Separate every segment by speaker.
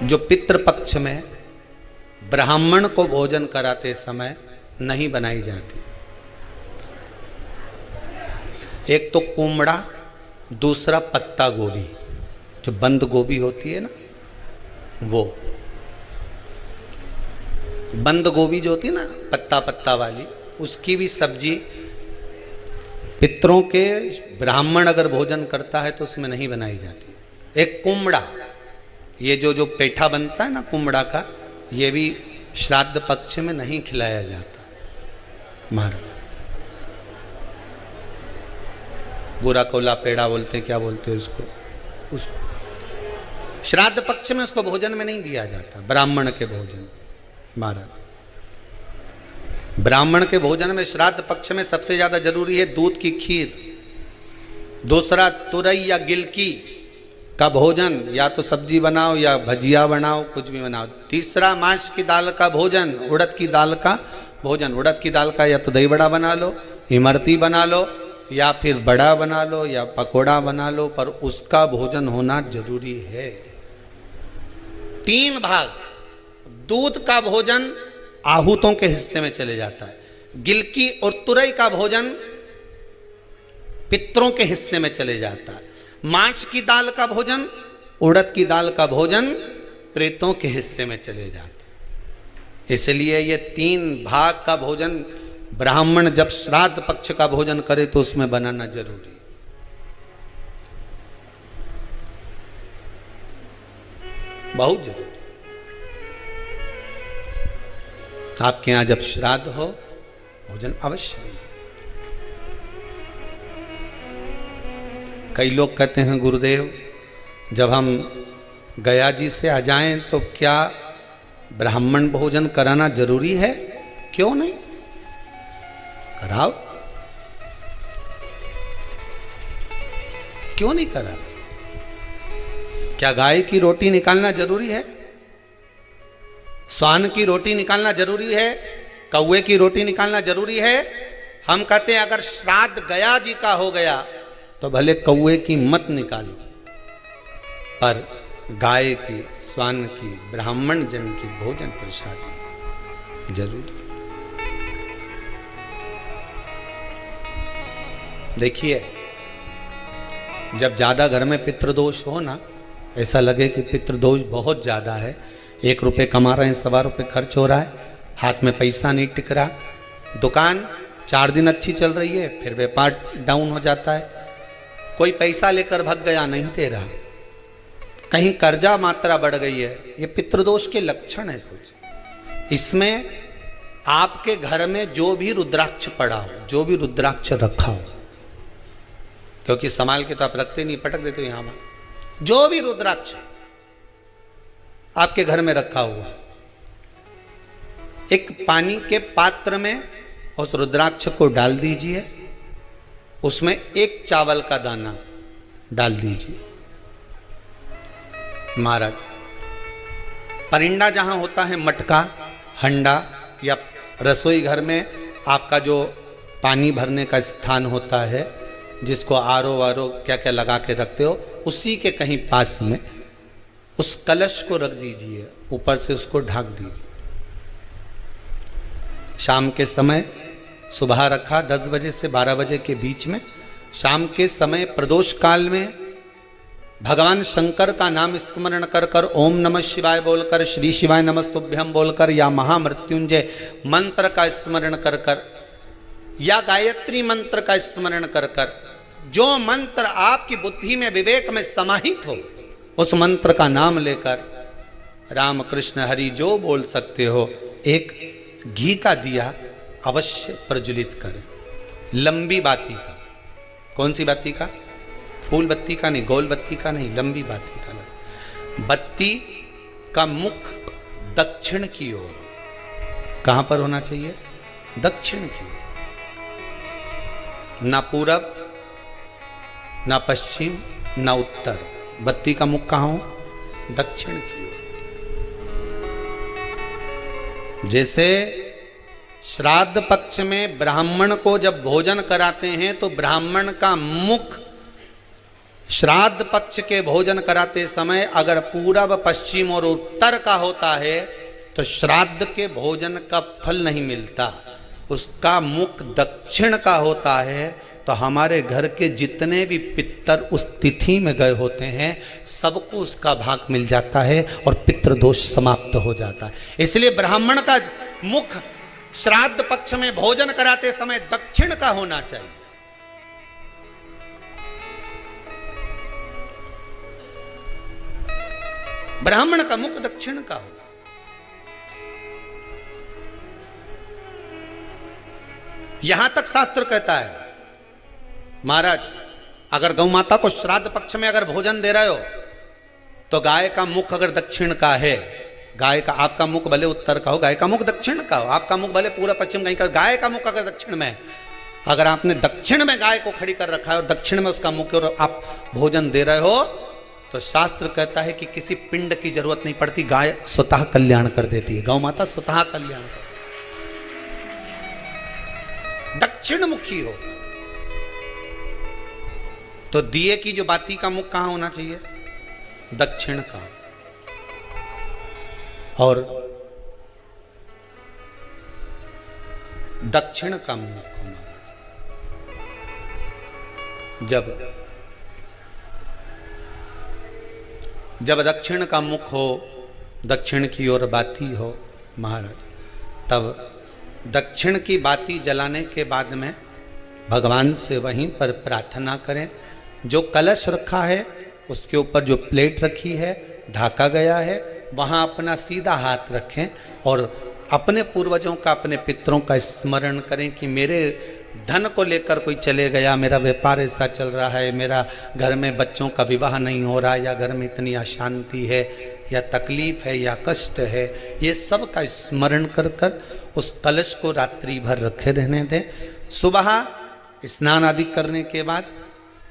Speaker 1: जो पितृपक्ष में ब्राह्मण को भोजन कराते समय नहीं बनाई जाती। एक तो कुमड़ा, दूसरा पत्ता गोभी, जो बंद गोभी होती है ना, वो बंद गोभी जो होती है ना पत्ता पत्ता वाली, उसकी भी सब्जी पितरों के ब्राह्मण अगर भोजन करता है तो उसमें नहीं बनाई जाती। एक कुमड़ा, ये जो पेठा बनता है ना कुमड़ा का, ये भी श्राद्ध पक्ष में नहीं खिलाया जाता। महाराज बुरा कोला पेड़ा बोलते हैं, क्या बोलते हैं उसको, श्राद्ध पक्ष में उसको भोजन में नहीं दिया जाता। ब्राह्मण के भोजन, महाराज ब्राह्मण के भोजन में श्राद्ध पक्ष में सबसे ज्यादा जरूरी है दूध की खीर, दूसरा तुरई या गिलकी का भोजन, या तो सब्जी बनाओ या भजिया बनाओ, कुछ भी बनाओ। तीसरा मांस की दाल का भोजन, उड़द की दाल का भोजन। उड़द की दाल का या तो दही बड़ा बना लो, इमरती बना लो, या फिर बड़ा बना लो, या पकोड़ा बना लो, पर उसका भोजन होना जरूरी है। 3 भाग दूध का भोजन आहूतों के हिस्से में चले जाता है, गिलकी और तुरई का भोजन पितरों के हिस्से में चले जाता है, मांस की दाल का भोजन, उड़द की दाल का भोजन प्रेतों के हिस्से में चले जाता है। इसलिए ये 3 भाग का भोजन ब्राह्मण जब श्राद्ध पक्ष का भोजन करे तो उसमें बनाना जरूरी। बहुत जरूरी। आपके यहां जब श्राद्ध हो भोजन अवश्य मिले। कई लोग कहते हैं गुरुदेव जब हम गया जी से आ जाएं तो क्या ब्राह्मण भोजन कराना जरूरी है? क्यों नहीं, कराओ, क्यों नहीं करा? क्या गाय की रोटी निकालना जरूरी है? स्वान की रोटी निकालना जरूरी है? कौवे की रोटी निकालना जरूरी है? हम कहते हैं अगर श्राद्ध गया जी का हो गया तो भले कौवे की मत निकालो, पर गाय की, स्वान की, ब्राह्मण जन की भोजन प्रसादी जरूरी। देखिए जब ज्यादा घर में पितृदोष हो ना, ऐसा लगे कि पितृदोष बहुत ज्यादा है, 1 रुपये कमा रहे हैं, 1.25 रुपये खर्च हो रहा है, हाथ में पैसा नहीं टिक रहा, दुकान 4 दिन अच्छी चल रही है, फिर व्यापार डाउन हो जाता है, कोई पैसा लेकर भग गया, नहीं दे रहा, कहीं कर्जा मात्रा बढ़ गई है, ये पितृदोष के लक्षण है कुछ। इसमें आपके घर में जो भी रुद्राक्ष पड़ा हो, जो भी रुद्राक्ष रखा हो, क्योंकि संभाल के तो आप रखते नहीं, पटक देते हो यहां में, जो भी रुद्राक्ष आपके घर में रखा हुआ, एक पानी के पात्र में उस रुद्राक्ष को डाल दीजिए, उसमें 1 चावल का दाना डाल दीजिए। महाराज परिंदा जहां होता है, मटका, हंडा या रसोई घर में आपका जो पानी भरने का स्थान होता है, जिसको आरो वारो क्या क्या लगा के रखते हो, उसी के कहीं पास में उस कलश को रख दीजिए, ऊपर से उसको ढक दीजिए। शाम के समय, सुबह रखा 10 बजे से 12 बजे के बीच में, शाम के समय प्रदोष काल में भगवान शंकर का नाम स्मरण कर कर, ओम नमः शिवाय बोलकर, श्री शिवाय नमस्तुभ्यम बोलकर, या महामृत्युंजय मंत्र का स्मरण कर कर, या गायत्री मंत्र का स्मरण कर कर, जो मंत्र आपकी बुद्धि में, विवेक में समाहित हो, उस मंत्र का नाम लेकर राम कृष्ण हरि जो बोल सकते हो, एक घी का दिया अवश्य प्रज्वलित करें, लंबी बाती का। कौन सी बाती का? फूल बत्ती का नहीं, गोल बत्ती का नहीं, लंबी बाती का। बत्ती का मुख दक्षिण की ओर, कहां पर होना चाहिए? दक्षिण की ओर, ना पूरब, ना पश्चिम, ना उत्तर। बत्ती का मुख कहां हो? दक्षिण की ओर। जैसे श्राद्ध पक्ष में ब्राह्मण को जब भोजन कराते हैं तो ब्राह्मण का मुख श्राद्ध पक्ष के भोजन कराते समय अगर पूरब, पश्चिम और उत्तर का होता है तो श्राद्ध के भोजन का फल नहीं मिलता। उसका मुख दक्षिण का होता है तो हमारे घर के जितने भी पितर उस तिथि में गए होते हैं सबको उसका भाग मिल जाता है और पितृदोष समाप्त हो जाता है। इसलिए ब्राह्मण का मुख श्राद्ध पक्ष में भोजन कराते समय दक्षिण का होना चाहिए। ब्राह्मण का मुख दक्षिण का हो। यहां तक शास्त्र कहता है महाराज अगर गौ माता को श्राद्ध पक्ष में अगर भोजन दे रहे हो तो गाय का मुख अगर दक्षिण का है, गाय का, आपका मुख भले उत्तर का हो, गाय का मुख दक्षिण का हो, आपका मुख भले पूरा पश्चिम कहीं का, गाय का मुख अगर दक्षिण में है, अगर आपने दक्षिण में गाय को खड़ी कर रखा है और दक्षिण में उसका मुख और आप भोजन दे रहे हो तो शास्त्र कहता है कि किसी पिंड की जरूरत नहीं पड़ती, गाय स्वतः कल्याण कर देती है, गौ माता स्वतः कल्याण कर, दक्षिण मुखी हो। तो दिए की जो बाती का मुख कहां होना चाहिए? दक्षिण का। और दक्षिण का मुख हमारा जब दक्षिण का मुख हो, दक्षिण की ओर बाती हो महाराज, तब दक्षिण की बाती जलाने के बाद में भगवान से वहीं पर प्रार्थना करें। जो कलश रखा है उसके ऊपर जो प्लेट रखी है, ढाका गया है, वहाँ अपना सीधा हाथ रखें और अपने पूर्वजों का, अपने पितरों का स्मरण करें कि मेरे धन को लेकर कोई चले गया, मेरा व्यापार ऐसा चल रहा है, मेरा घर में बच्चों का विवाह नहीं हो रहा, या घर में इतनी अशांति है या तकलीफ है या कष्ट है, ये सब का स्मरण कर कर उस कलश को रात्रि भर रखे रहने दें। सुबह स्नान आदि करने के बाद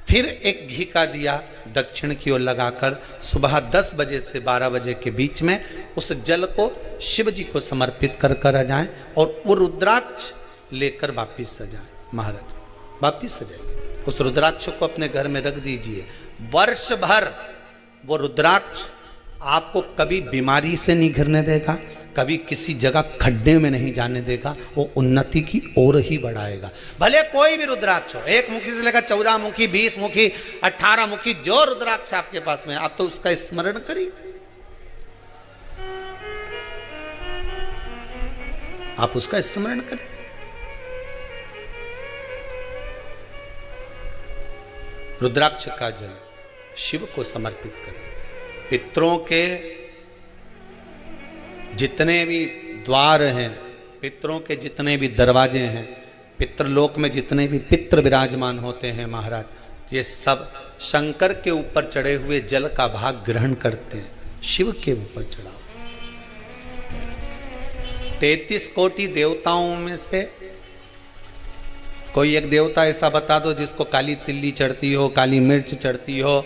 Speaker 1: फिर एक घी का दिया दक्षिण की ओर लगाकर सुबह 10 बजे से 12 बजे के बीच में उस जल को शिव जी को समर्पित कर कर आ जाएं और वो रुद्राक्ष लेकर वापिस सजाएं। महाराज वापिस सजाइए, उस रुद्राक्ष को अपने घर में रख दीजिए। वर्ष भर वो रुद्राक्ष आपको कभी बीमारी से नहीं घिरने देगा, कभी किसी जगह खड्डे में नहीं जाने देगा, वो उन्नति की ओर ही बढ़ाएगा। भले कोई भी रुद्राक्ष हो, 1 मुखी से लेकर 14 मुखी, 20 मुखी, 18 मुखी, जो रुद्राक्ष आपके पास में, आप तो उसका स्मरण करिए, आप उसका स्मरण करें। रुद्राक्ष का जल शिव को समर्पित करें। पितरों के जितने भी द्वार हैं, पितरों के जितने भी दरवाजे हैं, पितृलोक में जितने भी पितृ विराजमान होते हैं महाराज, ये सब शंकर के ऊपर चढ़े हुए जल का भाग ग्रहण करते हैं, शिव के ऊपर चढ़ाओ। 33 कोटि देवताओं में से कोई एक देवता ऐसा बता दो जिसको काली तिल्ली चढ़ती हो, काली मिर्च चढ़ती हो,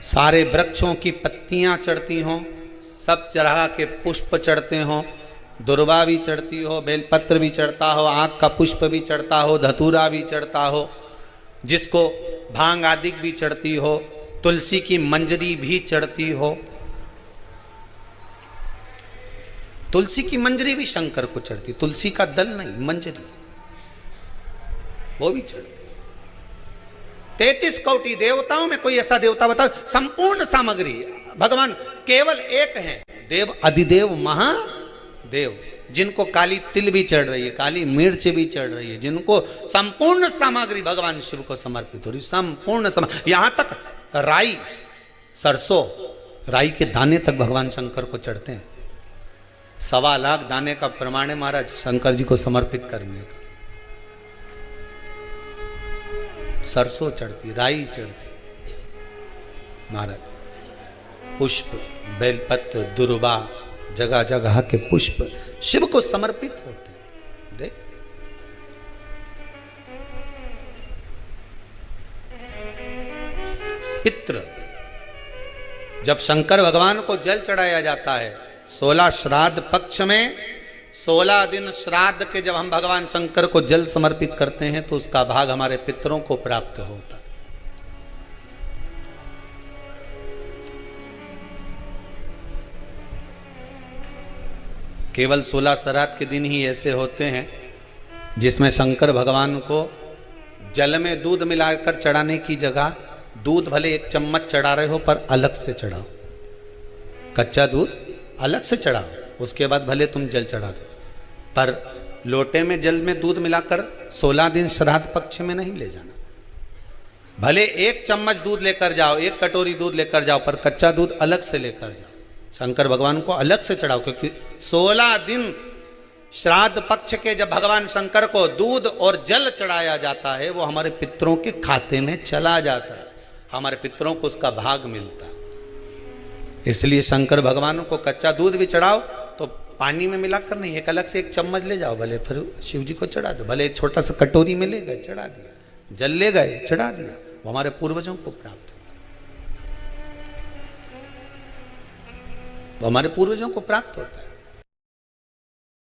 Speaker 1: सारे वृक्षों की पत्तियां चढ़ती हों, सब तरह के पुष्प चढ़ते हों, दुर्वा भी चढ़ती हो, बेलपत्र भी चढ़ता हो, आँख का पुष्प भी चढ़ता हो, धतूरा भी चढ़ता हो, जिसको भांग आदि भी चढ़ती हो, तुलसी की मंजरी भी चढ़ती हो। तुलसी की मंजरी भी शंकर को चढ़ती, तुलसी का दल नहीं, मंजरी वो भी चढ़ती। 33 कोटि देवताओं में कोई ऐसा देवता बताओ, संपूर्ण सामग्री भगवान केवल एक है, देव अधिदेव महादेव, जिनको काली तिल भी चढ़ रही है, काली मिर्च भी चढ़ रही है, जिनको संपूर्ण सामग्री भगवान शिव को समर्पित हो रही, संपूर्ण यहां तक राई, सरसों, राई के दाने तक भगवान शंकर को चढ़ते हैं। 1.25 लाख दाने का प्रमाण है महाराज शंकर जी को समर्पित करने का। सरसों चढ़ती, राई चढ़ती महाराज, पुष्प, बेलपत्र, दुर्वा, जगह जगह के पुष्प शिव को समर्पित होते हैं। दे पितृ, जब शंकर भगवान को जल चढ़ाया जाता है 16 श्राद्ध पक्ष में, 16 दिन श्राद्ध के जब हम भगवान शंकर को जल समर्पित करते हैं तो उसका भाग हमारे पितरों को प्राप्त होता है। केवल 16 श्राद्ध के दिन ही ऐसे होते हैं जिसमें शंकर भगवान को जल में दूध मिलाकर चढ़ाने की जगह दूध भले 1 चम्मच चढ़ा रहे हो पर अलग से चढ़ाओ, कच्चा दूध अलग से चढ़ाओ, उसके बाद भले तुम जल चढ़ा दो, पर लोटे में जल में दूध मिलाकर 16 दिन श्राद्ध पक्ष में नहीं ले जाना। भले 1 चम्मच दूध लेकर जाओ, 1 कटोरी दूध लेकर जाओ, पर कच्चा दूध अलग से लेकर जाओ, शंकर भगवान को अलग से चढ़ाओ। क्योंकि 16 दिन श्राद्ध पक्ष के जब भगवान शंकर को दूध और जल चढ़ाया जाता है, वो हमारे पितरों के खाते में चला जाता है, हमारे पितरों को उसका भाग मिलता है। इसलिए शंकर भगवान को कच्चा दूध भी चढ़ाओ तो पानी में मिलाकर नहीं, एक अलग से 1 चम्मच ले जाओ, भले फिर शिव जी को चढ़ा दो, भले छोटा सा कटोरी में ले गए चढ़ा दिया, जल ले गए चढ़ा दिया, वो हमारे पूर्वजों को प्राप्त होता है, वो हमारे पूर्वजों को प्राप्त होता है।